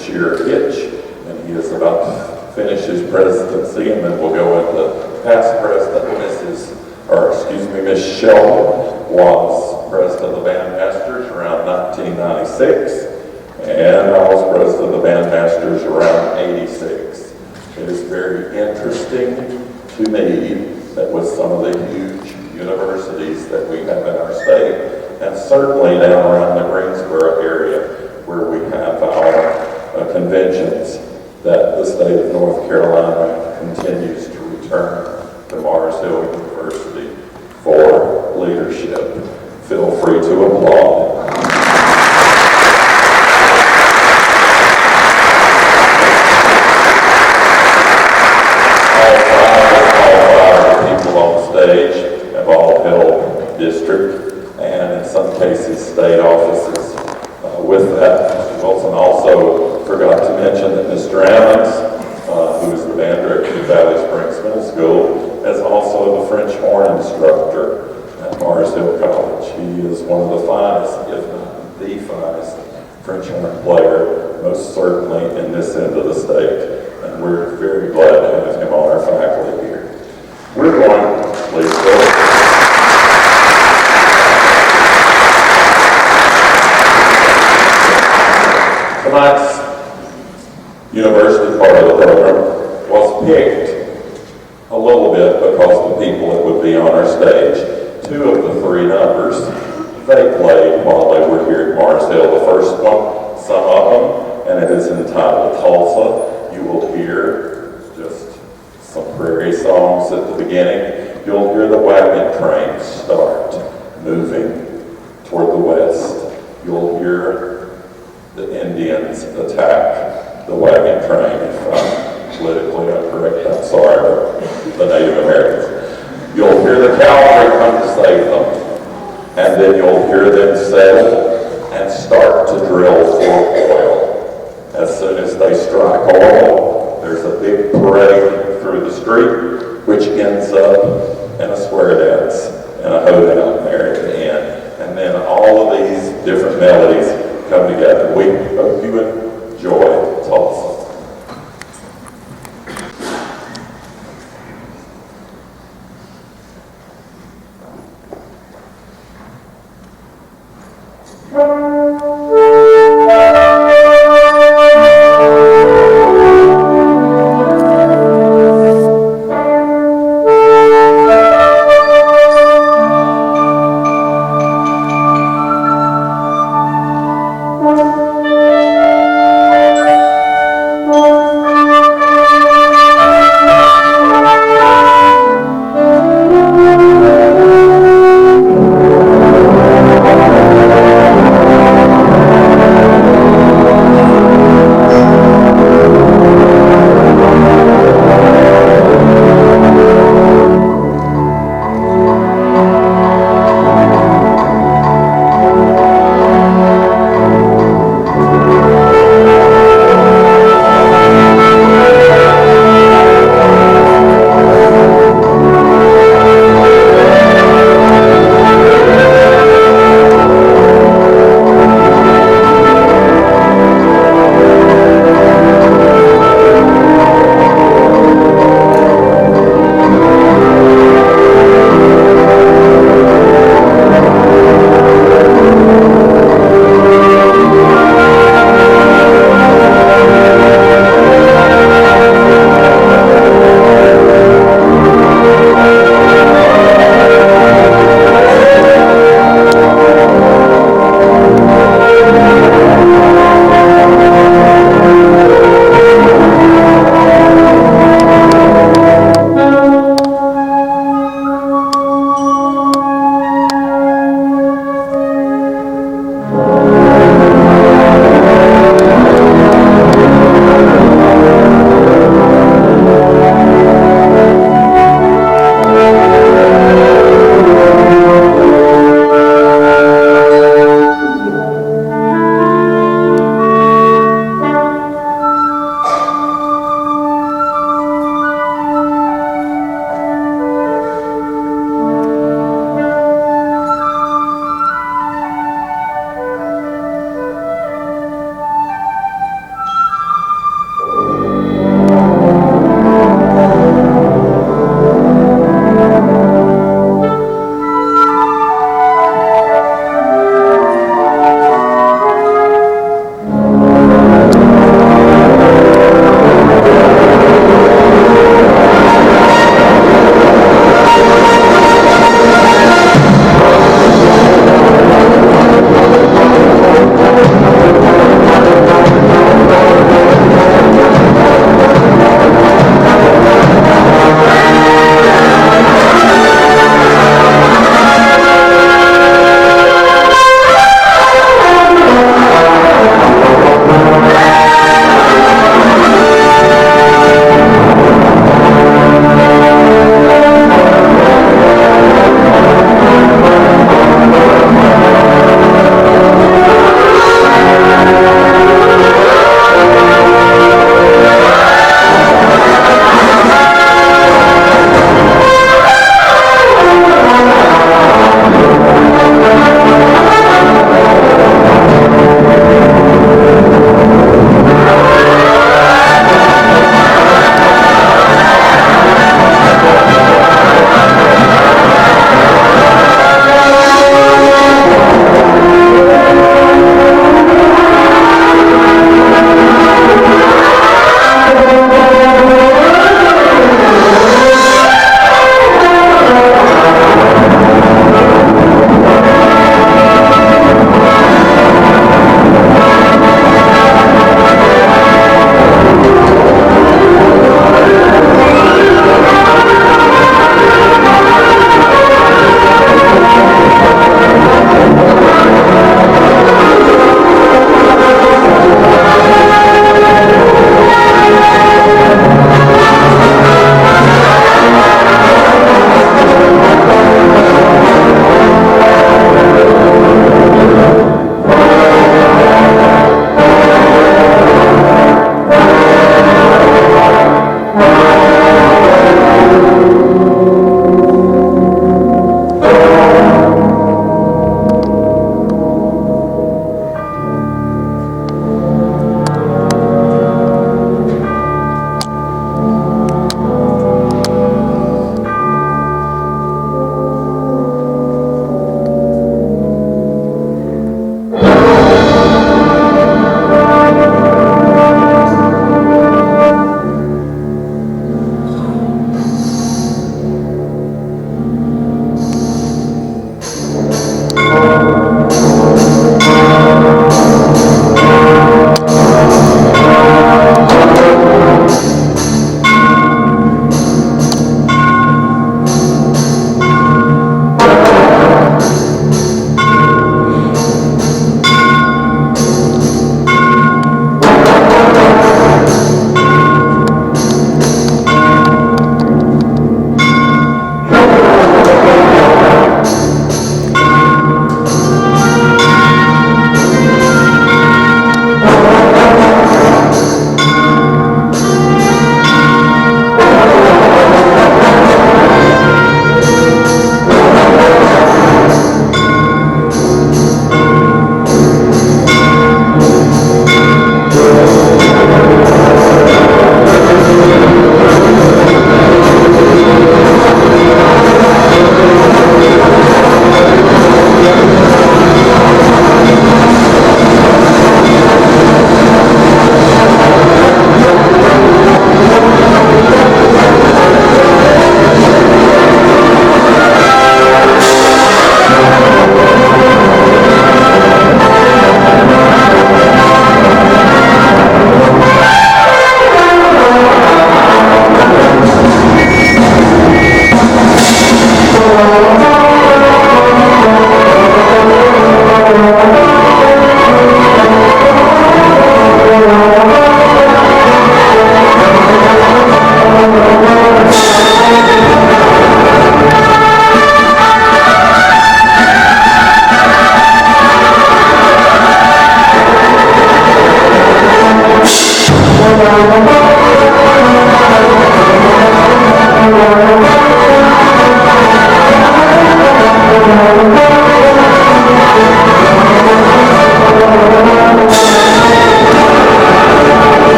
this year Hitch, and he is about to finish his presidency, and then we'll go into past president, Miss Sheldon was president of the Bandmasters around 1996, and I was president of the Bandmasters around 86. It is very interesting to me that with some of the huge universities that we have in our state, and certainly down around the Greensboro area where we have our conventions, that the state of North Carolina continues to return to Mars Hill University for leadership. Feel free to applaud. All five of the people on stage have all held district and in some cases state offices. With that, Mr. Wilson also forgot to mention that Mr. Ammons, who is the band director at Valley Springs Middle School, is also the French horn instructor at Mars Hill College. He is one of the finest, if not the finest, French horn player, most certainly in this end of the state. And we're very glad to have him on our faculty here. We're going, please go. Tonight's university part of the program was picked a little bit because the people that would be on our stage, two of the three numbers, they played while they were here at Mars Hill. The first one, some of them, and it is entitled Tulsa. You will hear just some prairie songs at the beginning. You'll hear the wagon train start moving toward the west. You'll hear the Indians attack the wagon train. If I'm politically incorrect, I'm sorry, but the Native Americans. You'll hear the cavalry come to save them, and then you'll hear them settle and start to drill for oil. As soon as they strike oil, there's a big parade through the street, which ends up in a square dance and a hoedown there at the end. And then all of these different melodies come together. We hope you enjoy Tulsa.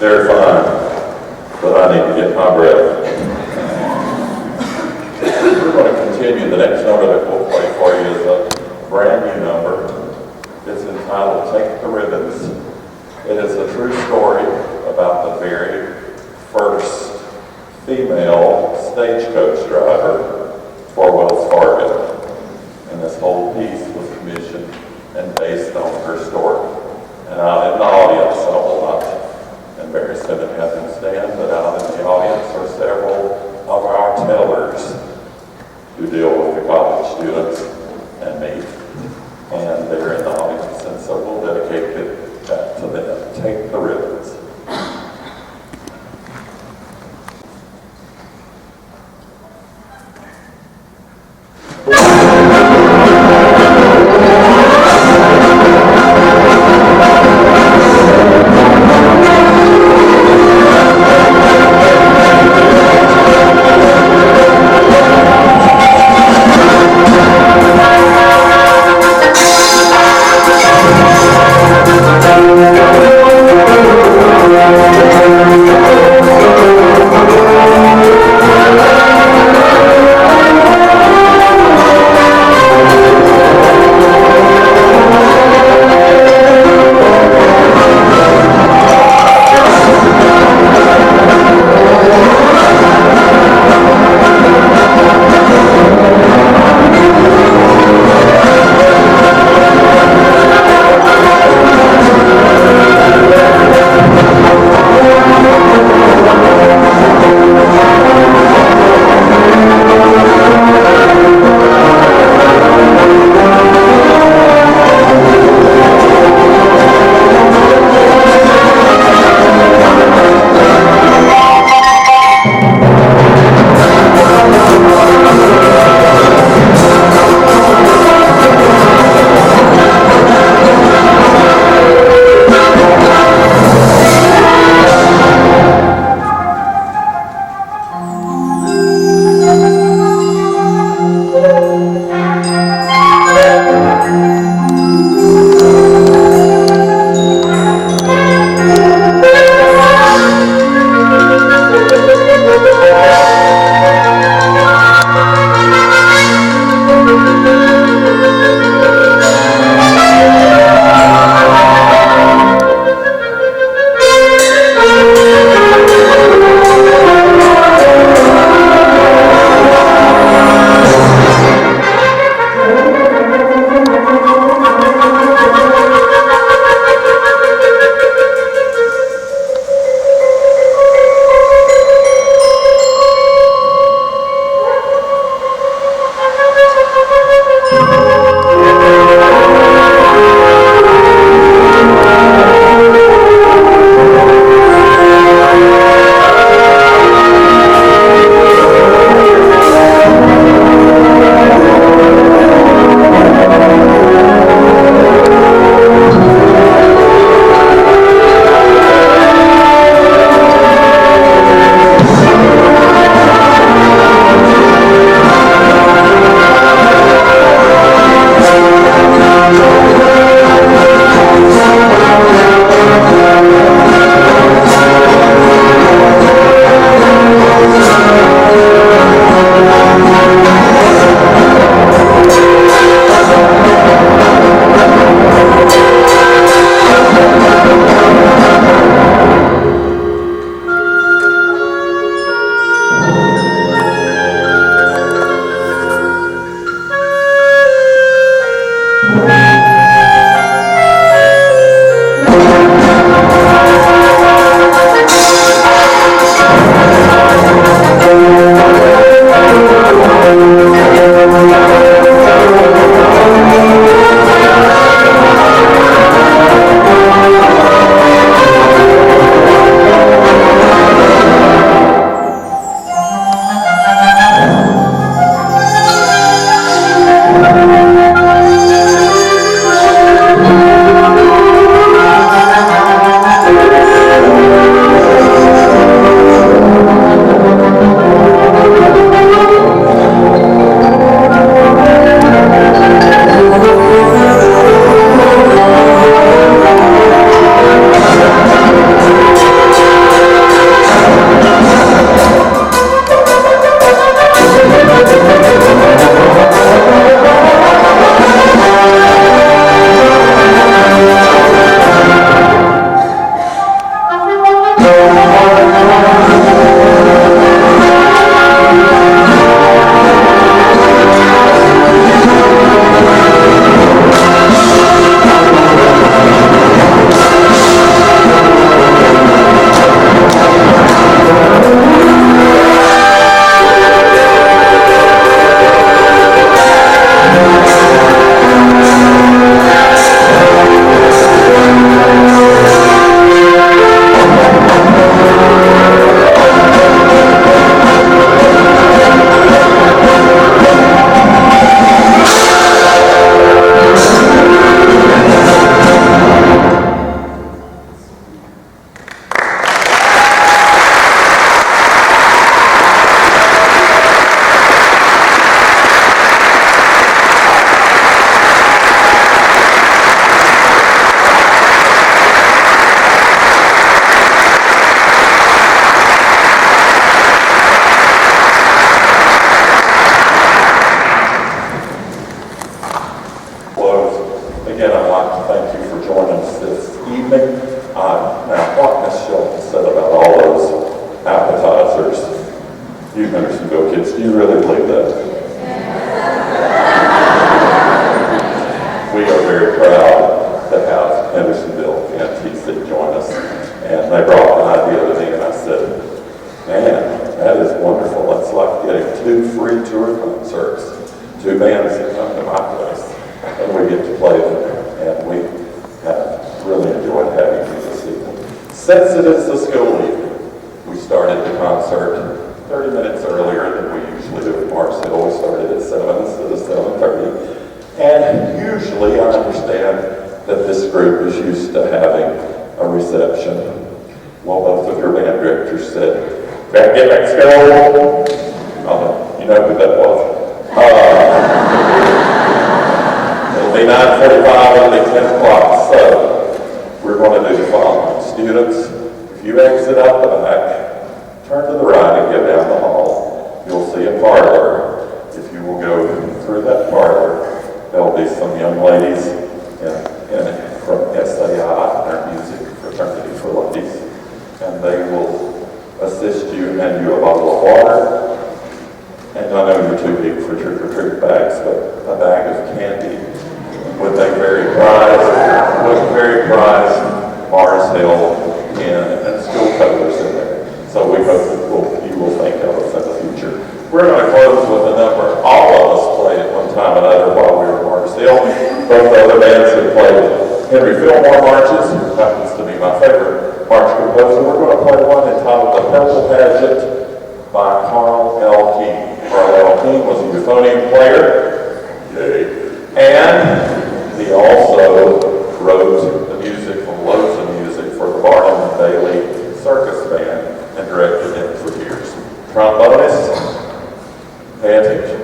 They're fine, but I need to get my breath. We're going to continue. The next number that we'll play for you is a brand new number. It's entitled Take the Ribbons. It is a true story about the very first female stagecoach driver for Wells Fargo. And this whole piece was commissioned and based on her story. And out in the audience, I will not embarrass him and have him stand, but out in the audience are several of our tellers who deal with the college students and me. And they're in the audience, and so we'll dedicate that to them. Take the ribbons. You Hendersonville kids, do you really believe that? We are very proud to have Hendersonville and TC join us. And they brought the idea to me and I said, man, that is wonderful. That's like getting 2 free tour concerts. 2 bands that come to my place and we get to play them. And we have really enjoyed having you this evening. Since it is the school evening, we started the concert 30 minutes earlier than we usually do at Marcel. We started at 7 instead of 7:30. And usually I understand that this group is used to having a reception. Well, both of your band directors said, "Grab get back to school." Oh, you know who that was. It'll be 9:45, it'll be 10 o'clock. So we're going to do the following. Students, if you exit out the back, turn to the right and go down the hall. You'll see a parlor. If you will go through that parlor, there'll be some young ladies from SAI, their music fraternity for ladies, and they will assist you and hand you a bottle of water. And I know you're too big for trick-or-treat bags, but a bag of candy with a very prized Mars Hill pin and school colors in there. So we hope that you will think of us in the future. We're going to close with a number all of us played at one time or another while we were at Mars Hill. Both the other bands have played Henry Fillmore marches, who happens to be my favorite march composer. We're going to play one entitled The Purple Pageant by Carl L. King. Carl L. King was a euphonium player. Yay. And he also wrote the music, loads of music for the Barnum and Bailey Circus Band and directed it for years. Trombonist, pay attention.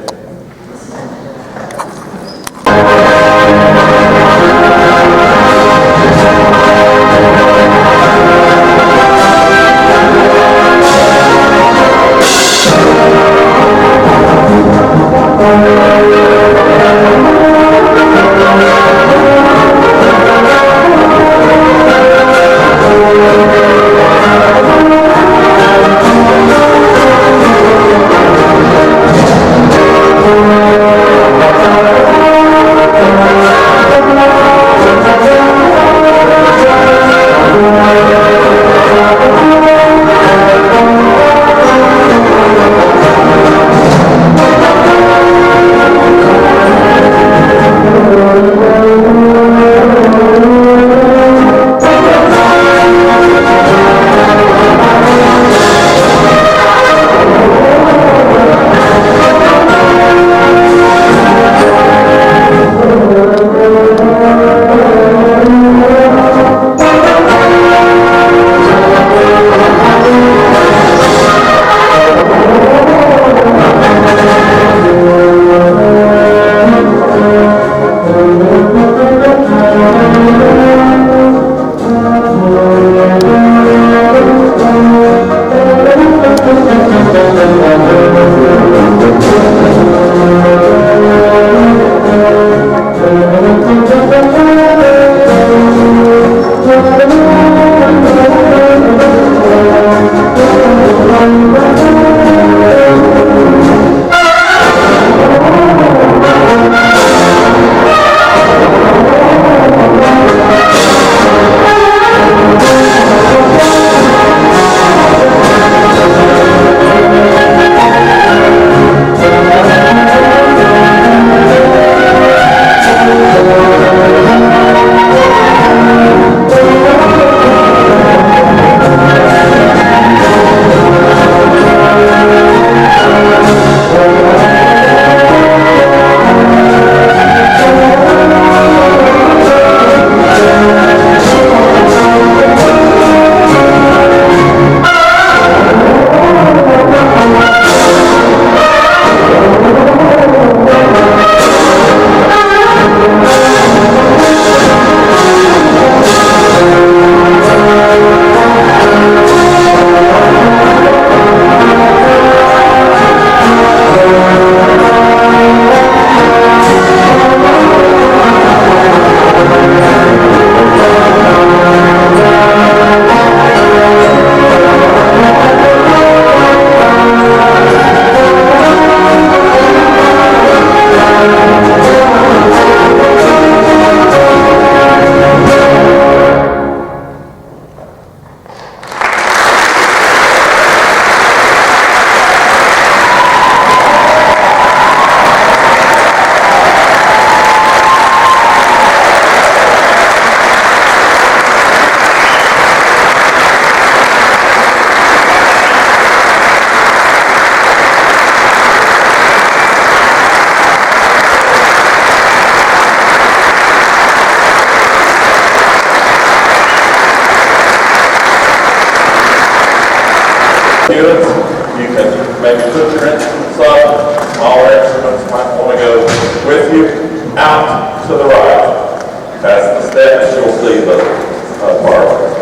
students, you can maybe put your instruments up, smaller instruments might want to go with you, out to the right. That's the steps you'll see the park.